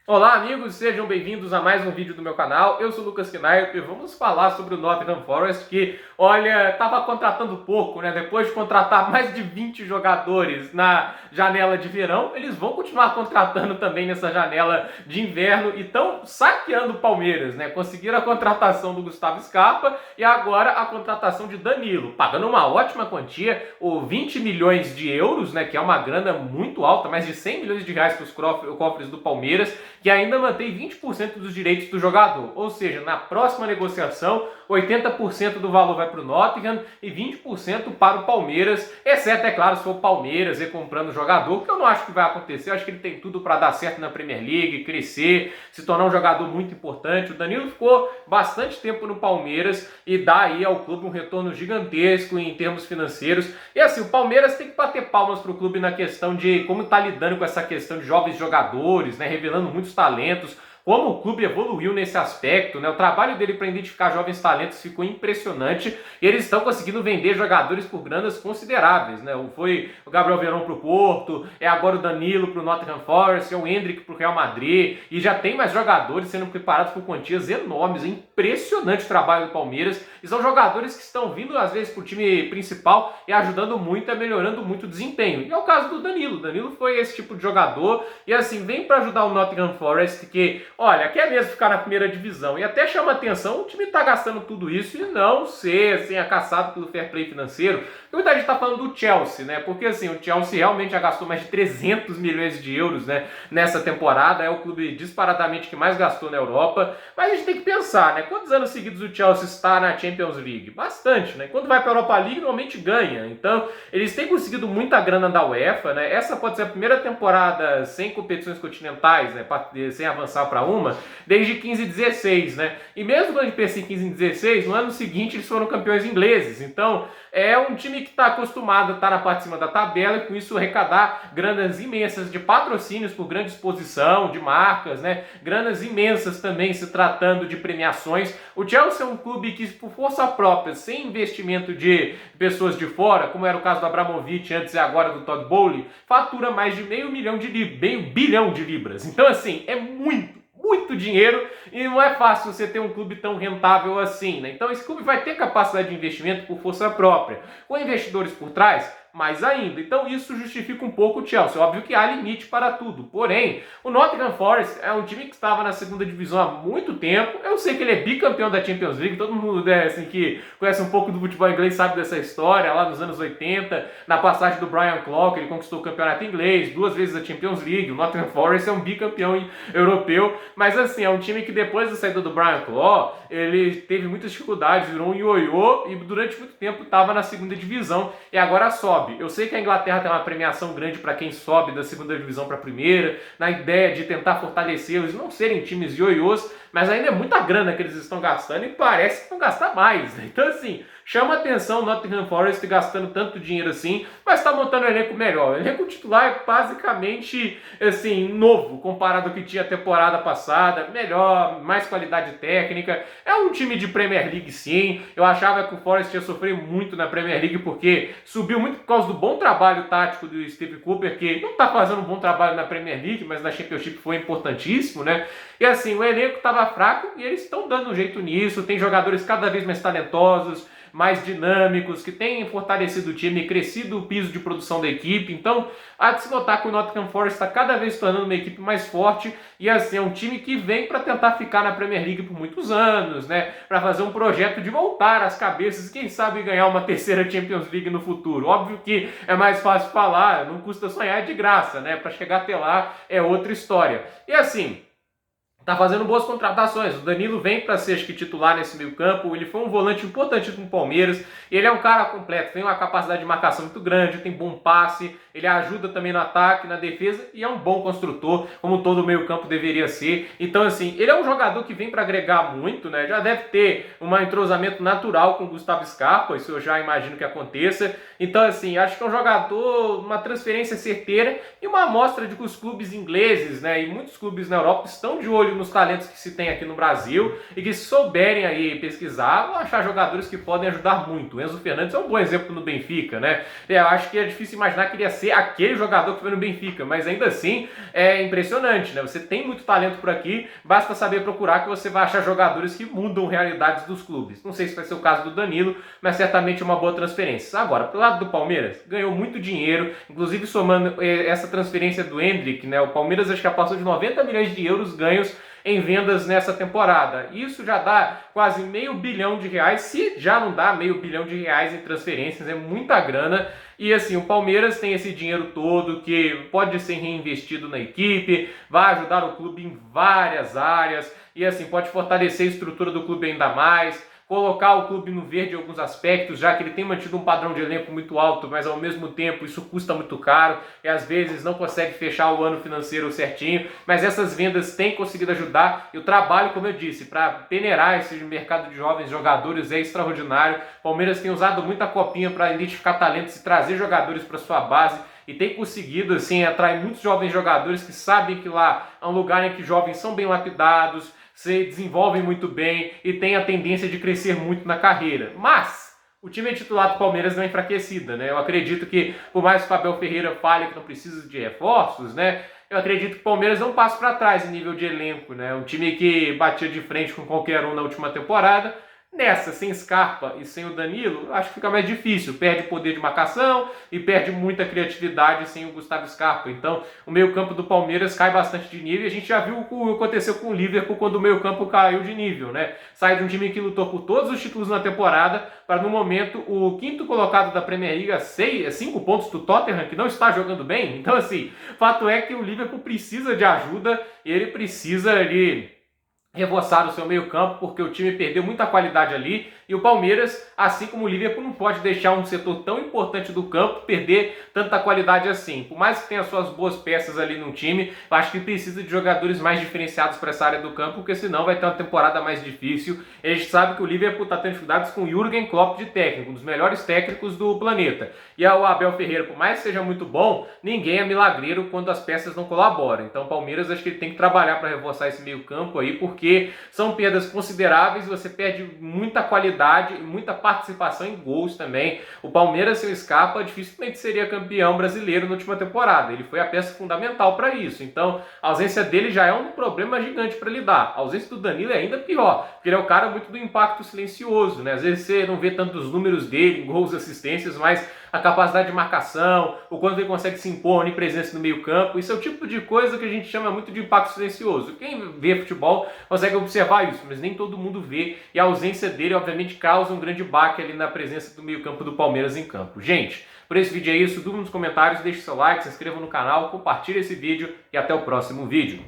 Olá amigos, sejam bem-vindos a mais um vídeo do meu canal. Eu sou o Lucas Kinaio e vamos falar sobre o Nottingham Forest que, olha, estava contratando pouco, né? Depois de contratar mais de 20 jogadores na janela de verão, eles vão continuar contratando também nessa janela de inverno e estão saqueando o Palmeiras, né? Conseguiram a contratação do Gustavo Scarpa e agora a contratação de Danilo, pagando uma ótima quantia, o 20 milhões de euros, né? Que é uma grana muito alta, mais de 100 milhões de reais para os cofres do Palmeiras, que ainda mantém 20% dos direitos do jogador. Ou seja, na próxima negociação, 80% do valor vai para o Nottingham e 20% para o Palmeiras, exceto, é claro, se for o Palmeiras comprando o jogador, que eu não acho que vai acontecer. Eu acho que ele tem tudo para dar certo na Premier League, crescer, se tornar um jogador muito importante. O Danilo ficou bastante tempo no Palmeiras e dá aí ao clube um retorno gigantesco em termos financeiros. E assim, o Palmeiras tem que bater palmas para o clube na questão de como está lidando com essa questão de jovens jogadores, né, revelando muitos talentos, como o clube evoluiu nesse aspecto, né? O trabalho dele para identificar jovens talentos ficou impressionante e eles estão conseguindo vender jogadores por granas consideráveis, né? Foi o Gabriel Veron para o Porto, é agora o Danilo para o Nottingham Forest, é o Endrick para o Real Madrid e já tem mais jogadores sendo preparados por quantias enormes. É impressionante o trabalho do Palmeiras e são jogadores que estão vindo às vezes para o time principal e ajudando muito, melhorando muito o desempenho. E é o caso do Danilo. O Danilo foi esse tipo de jogador e assim, vem para ajudar o Nottingham Forest que, olha, quer mesmo ficar na primeira divisão e até chama atenção o time tá gastando tudo isso e não ser assim, caçado pelo fair play financeiro. Muita gente tá falando do Chelsea, né? Porque assim, o Chelsea realmente já gastou mais de 300 milhões de euros, né, nessa temporada. É o clube disparadamente que mais gastou na Europa. Mas a gente tem que pensar, né? Quantos anos seguidos o Chelsea está na Champions League? Bastante, né? Quando vai para a Europa League, normalmente ganha. Então, eles têm conseguido muita grana da UEFA, né? Essa pode ser a primeira temporada sem competições continentais, né? Sem avançar para uma, desde 15 e 16, né? E mesmo quando a gente pensa em 15 e 16, no ano seguinte eles foram campeões ingleses. Então, é um time que está acostumado a estar na parte de cima da tabela e com isso arrecadar granas imensas de patrocínios por grande exposição, de marcas, né? Granas imensas também se tratando de premiações. O Chelsea é um clube que, por força própria, sem investimento de pessoas de fora, como era o caso do Abramovich antes e agora do Todd Bowley, fatura mais de meio bilhão de libras. Então, assim, é muito dinheiro e não é fácil você ter um clube tão rentável assim, né? Então esse clube vai ter capacidade de investimento por força própria. Com investidores por trás, mais ainda. Então isso justifica um pouco o Chelsea. Óbvio que há limite para tudo. Porém, o Nottingham Forest é um time que estava na segunda divisão há muito tempo. Eu sei que ele é bicampeão da Champions League. Todo mundo, né, assim, que conhece um pouco do futebol inglês sabe dessa história. Lá nos anos 80, na passagem do Brian Clough, ele conquistou o campeonato inglês, 2 vezes a Champions League. O Nottingham Forest é um bicampeão europeu. Mas assim, é um time que depois da saída do Brian Clough, ele teve muitas dificuldades, virou um ioiô e durante muito tempo estava na segunda divisão e agora sobe. Eu sei que a Inglaterra tem uma premiação grande para quem sobe da segunda divisão para a primeira, na ideia de tentar fortalecê-los, não serem times ioiôs, mas ainda é muita grana que eles estão gastando e parece que vão gastar mais, né? Então assim, chama atenção o Nottingham Forest gastando tanto dinheiro assim, mas está montando um elenco melhor. O elenco titular é basicamente assim, novo comparado ao que tinha a temporada passada, melhor, mais qualidade técnica. É um time de Premier League sim. Eu achava que o Forest ia sofrer muito na Premier League porque subiu muito por causa do bom trabalho tático do Steve Cooper, que não está fazendo um bom trabalho na Premier League, mas na Championship foi importantíssimo, né? E assim, o elenco estava fraco e eles estão dando um jeito nisso. Tem jogadores cada vez mais talentosos, mais dinâmicos, que têm fortalecido o time, crescido o piso de produção da equipe. Então, há de se notar que o Nottingham Forest está cada vez se tornando uma equipe mais forte e assim, é um time que vem para tentar ficar na Premier League por muitos anos, né? Para fazer um projeto de voltar às cabeças e quem sabe ganhar uma terceira Champions League no futuro. Óbvio que é mais fácil falar, não custa sonhar, é de graça, né? Para chegar até lá é outra história. E assim, tá fazendo boas contratações. O Danilo vem para ser, acho que, titular nesse meio campo. Ele foi um volante importante no Palmeiras. Ele é um cara completo, tem uma capacidade de marcação muito grande, tem bom passe, ele ajuda também no ataque, na defesa e é um bom construtor, como todo o meio campo deveria ser. Então, assim, ele é um jogador que vem para agregar muito, né? Já deve ter um entrosamento natural com o Gustavo Scarpa, isso eu já imagino que aconteça. Então, assim, acho que é um jogador, uma transferência certeira e uma amostra de que os clubes ingleses, né, e muitos clubes na Europa estão de olho olho nos talentos que se tem aqui no Brasil e que, se souberem aí pesquisar, vão achar jogadores que podem ajudar muito. O Enzo Fernandes é um bom exemplo no Benfica, né? Eu acho que é difícil imaginar que ele ia ser aquele jogador que foi no Benfica, mas ainda assim é impressionante, né? Você tem muito talento por aqui, basta saber procurar que você vai achar jogadores que mudam realidades dos clubes. Não sei se vai ser o caso do Danilo, mas certamente é uma boa transferência. Agora, pelo lado do Palmeiras, ganhou muito dinheiro, inclusive somando essa transferência do Endrick, né? O Palmeiras acho que já passou de 90 milhões de euros ganhos em vendas nessa temporada. Isso já dá quase R$500 milhão, se já não dá R$500 milhão em transferências, é muita grana. E assim, o Palmeiras tem esse dinheiro todo que pode ser reinvestido na equipe, vai ajudar o clube em várias áreas e assim, pode fortalecer a estrutura do clube ainda mais, colocar o clube no verde em alguns aspectos, já que ele tem mantido um padrão de elenco muito alto, mas ao mesmo tempo isso custa muito caro e às vezes não consegue fechar o ano financeiro certinho, mas essas vendas têm conseguido ajudar e o trabalho, como eu disse, para peneirar esse mercado de jovens jogadores é extraordinário. O Palmeiras tem usado muita copinha para identificar talentos e trazer jogadores para sua base e tem conseguido assim atrair muitos jovens jogadores que sabem que lá é um lugar em que jovens são bem lapidados, se desenvolvem muito bem e tem a tendência de crescer muito na carreira. Mas o time titular do Palmeiras não é enfraquecido, né? Eu acredito que, por mais que o Abel Ferreira fale que não precisa de reforços, né? Eu acredito que o Palmeiras não passa para trás em nível de elenco, né? Um time que batia de frente com qualquer um na última temporada. Nessa, sem Scarpa e sem o Danilo, acho que fica mais difícil. Perde poder de marcação e perde muita criatividade sem o Gustavo Scarpa. Então, o meio-campo do Palmeiras cai bastante de nível. E a gente já viu o que aconteceu com o Liverpool quando o meio-campo caiu de nível, né? Sai de um time que lutou por todos os títulos na temporada para, no momento, o quinto colocado da Premier League a 5 pontos do Tottenham, que não está jogando bem. Então, assim, fato é que o Liverpool precisa de ajuda e ele precisa de reforçar o seu meio-campo, porque o time perdeu muita qualidade ali e o Palmeiras, assim como o Liverpool, não pode deixar um setor tão importante do campo perder tanta qualidade assim. Por mais que tenha suas boas peças ali no time, eu acho que precisa de jogadores mais diferenciados para essa área do campo, porque senão vai ter uma temporada mais difícil. A gente sabe que o Liverpool está tendo dificuldades com o Jürgen Klopp de técnico, um dos melhos técnicos do planeta. E o Abel Ferreira, por mais que seja muito bom, ninguém é milagreiro quando as peças não colaboram. Então o Palmeiras acho que ele tem que trabalhar para reforçar esse meio campo aí, porque são perdas consideráveis, você perde muita qualidade e muita participação em gols também. O Palmeiras, se Scarpa, dificilmente seria campeão brasileiro na última temporada. Ele foi a peça fundamental para isso. Então, a ausência dele já é um problema gigante para lidar. A ausência do Danilo é ainda pior, porque ele é um cara muito do impacto silencioso, né? Às vezes você não vê tantos números dele em gols e assistências, mas a capacidade de marcação, o quanto ele consegue se impor, a onipresença no meio campo, isso é o tipo de coisa que a gente chama muito de impacto silencioso. Quem vê futebol consegue observar isso, mas nem todo mundo vê, e a ausência dele, obviamente, causa um grande baque ali na presença do meio campo do Palmeiras em campo. Gente, por esse vídeo é isso, dúvida nos comentários, deixe seu like, se inscreva no canal, compartilhe esse vídeo e até o próximo vídeo.